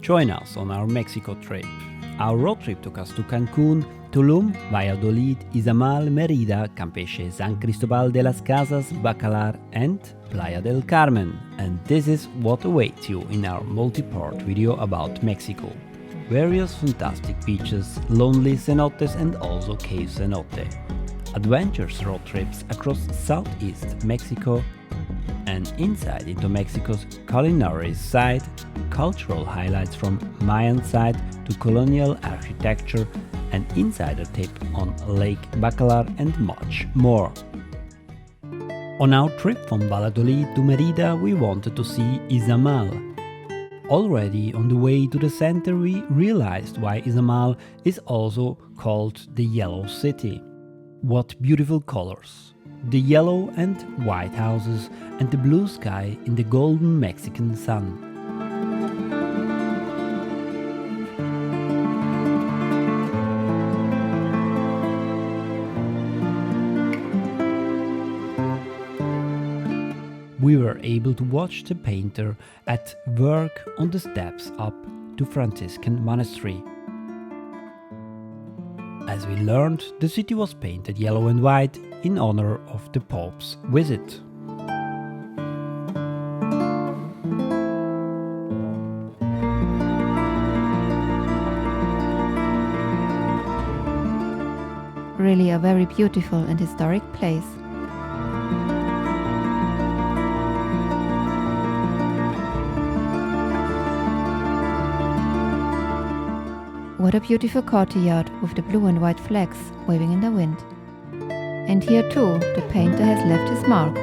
Join us on our Mexico trip. Our road trip took us to Cancun, Tulum, Valladolid, Izamal, Merida, Campeche, San Cristobal de las Casas, Bacalar and Playa del Carmen. And this is what awaits you in our multi-part video about Mexico. Various fantastic beaches, lonely cenotes and also cave cenote. Adventurous road trips across southeast Mexico and insight into Mexico's culinary side, cultural highlights from Mayan side to colonial architecture, an insider tip on Lake Bacalar and much more. On our trip from Valladolid to Merida, we wanted to see Izamal. Already on the way to the center, we realized why Izamal is also called the Yellow City. What beautiful colors! The yellow and white houses and the blue sky in the golden Mexican sun. We were able to watch the painter at work on the steps up to Franciscan monastery. As we learned, the city was painted yellow and white in honor of the Pope's visit. Really a very beautiful and historic place. What a beautiful courtyard with the blue and white flags waving in the wind. And here too, the painter has left his mark.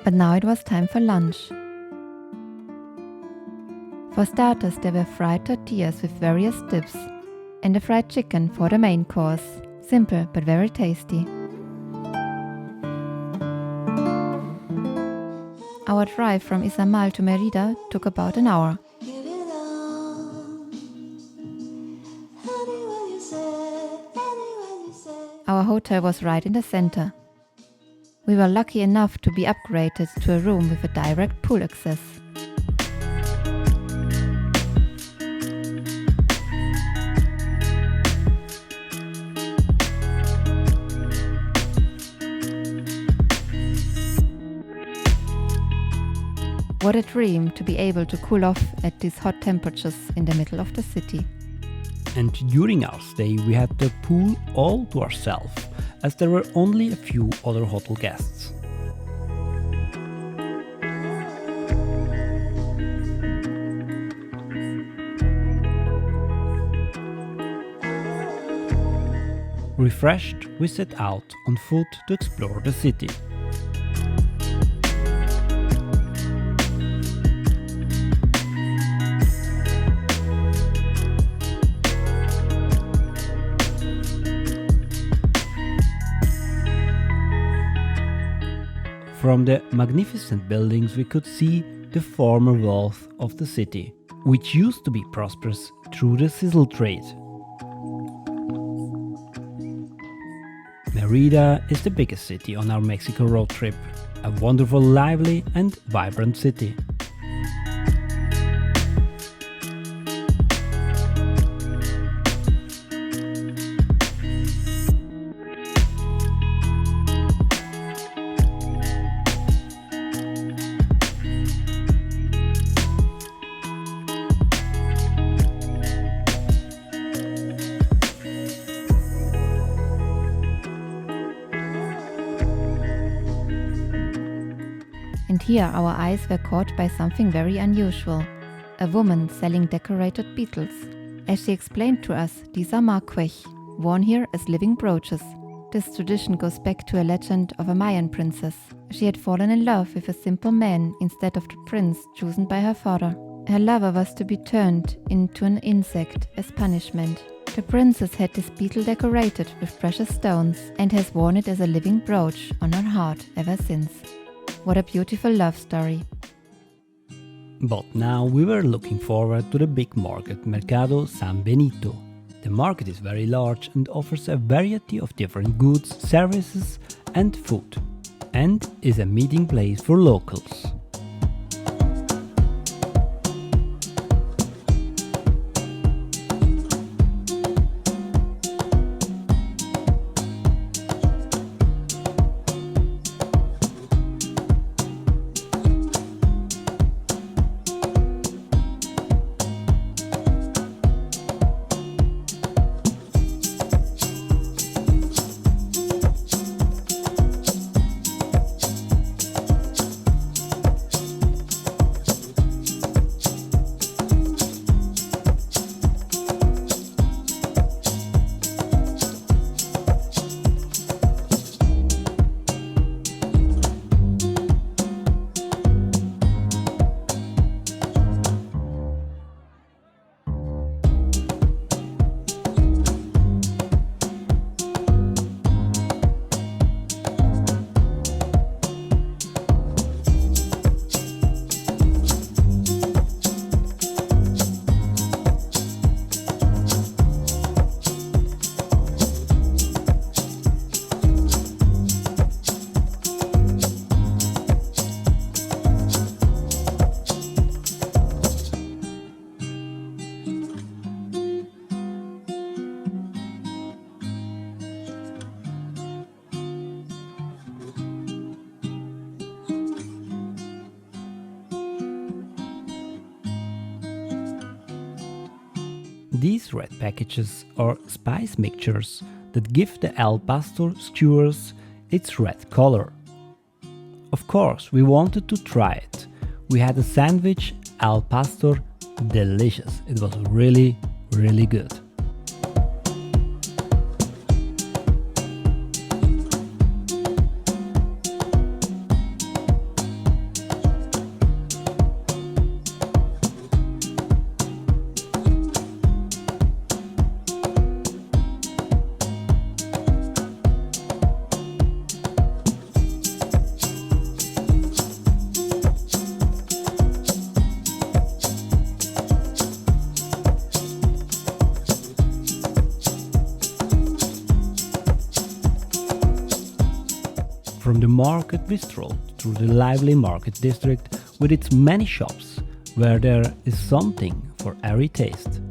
But now it was time for lunch. For starters, there were fried tortillas with various dips and a fried chicken for the main course. Simple but very tasty. Our drive from Izamal to Merida took about an hour. Our hotel was right in the center. We were lucky enough to be upgraded to a room with a direct pool access. What a dream to be able to cool off at these hot temperatures in the middle of the city. And during our stay, we had the pool all to ourselves, as there were only a few other hotel guests. Refreshed, we set out on foot to explore the city. From the magnificent buildings we could see the former wealth of the city, which used to be prosperous through the sisal trade. Merida is the biggest city on our Mexico road trip, a wonderful, lively and vibrant city. And here our eyes were caught by something very unusual. A woman selling decorated beetles. As she explained to us, these are marquech, worn here as living brooches. This tradition goes back to a legend of a Mayan princess. She had fallen in love with a simple man instead of the prince chosen by her father. Her lover was to be turned into an insect as punishment. The princess had this beetle decorated with precious stones and has worn it as a living brooch on her heart ever since. What a beautiful love story. But now we were looking forward to the big market Mercado San Benito. The market is very large and offers a variety of different goods, services and food, and is a meeting place for locals. These red packages are spice mixtures that give the al pastor skewers its red color. Of course, we wanted to try it. We had a sandwich al pastor, delicious. It was really good. From the market we strolled through the lively market district with its many shops, where there is something for every taste.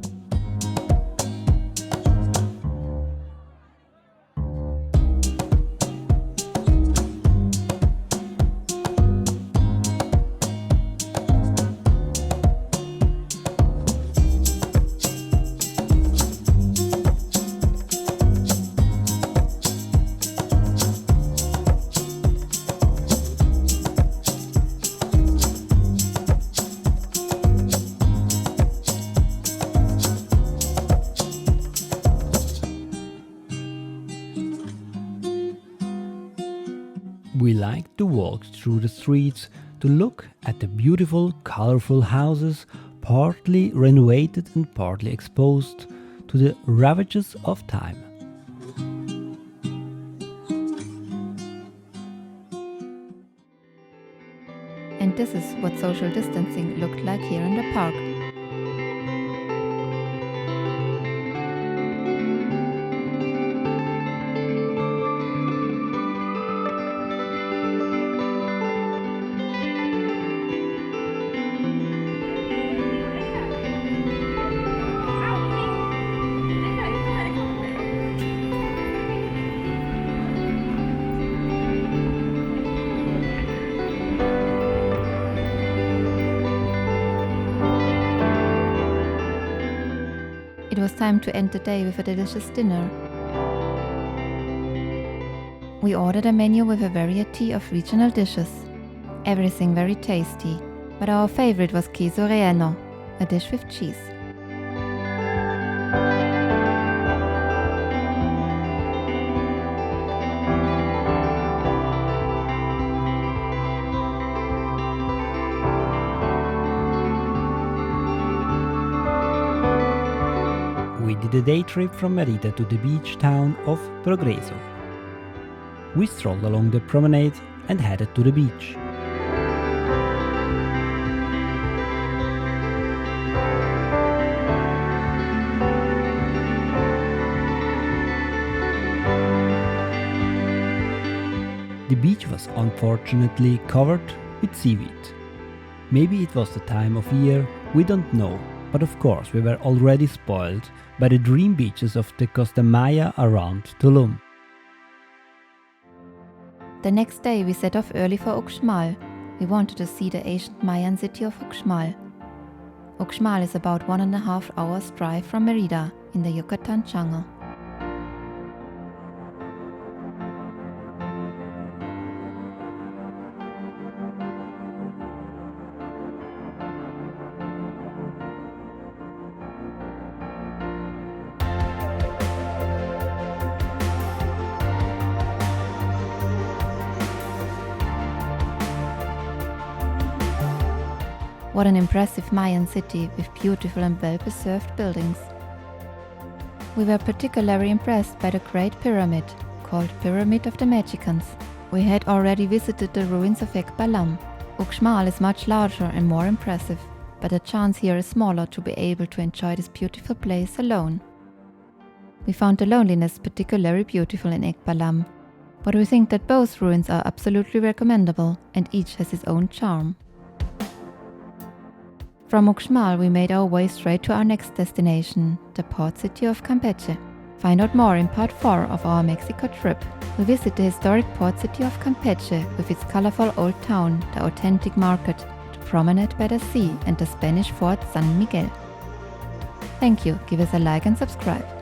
We liked to walk through the streets to look at the beautiful, colorful houses, partly renovated and partly exposed to the ravages of time. And this is what social distancing looked like here in the park. It was time to end the day with a delicious dinner. We ordered a menu with a variety of regional dishes. Everything very tasty, but our favorite was queso relleno, a dish with cheese. did a day trip from Merida to the beach town of Progreso. We strolled along the promenade and headed to the beach. The beach was unfortunately covered with seaweed. Maybe it was the time of year, we don't know, but of course we were already spoiled by the dream beaches of the Costa Maya around Tulum. The next day we set off early for Uxmal. We wanted to see the ancient Mayan city of Uxmal. Uxmal is about 1.5 hours drive from Merida in the Yucatan jungle. What an impressive Mayan city with beautiful and well-preserved buildings. We were particularly impressed by the Great Pyramid, called Pyramid of the Mexicans. We had already visited the ruins of Ekbalam. Uxmal is much larger and more impressive, but the chance here is smaller to be able to enjoy this beautiful place alone. We found the loneliness particularly beautiful in Ekbalam, but we think that both ruins are absolutely recommendable and each has its own charm. From Uxmal we made our way straight to our next destination, the port city of Campeche. Find out more in part 4 of our Mexico trip. We visit the historic port city of Campeche with its colorful old town, the authentic market, the promenade by the sea and the Spanish fort San Miguel. Thank you, give us a like and subscribe.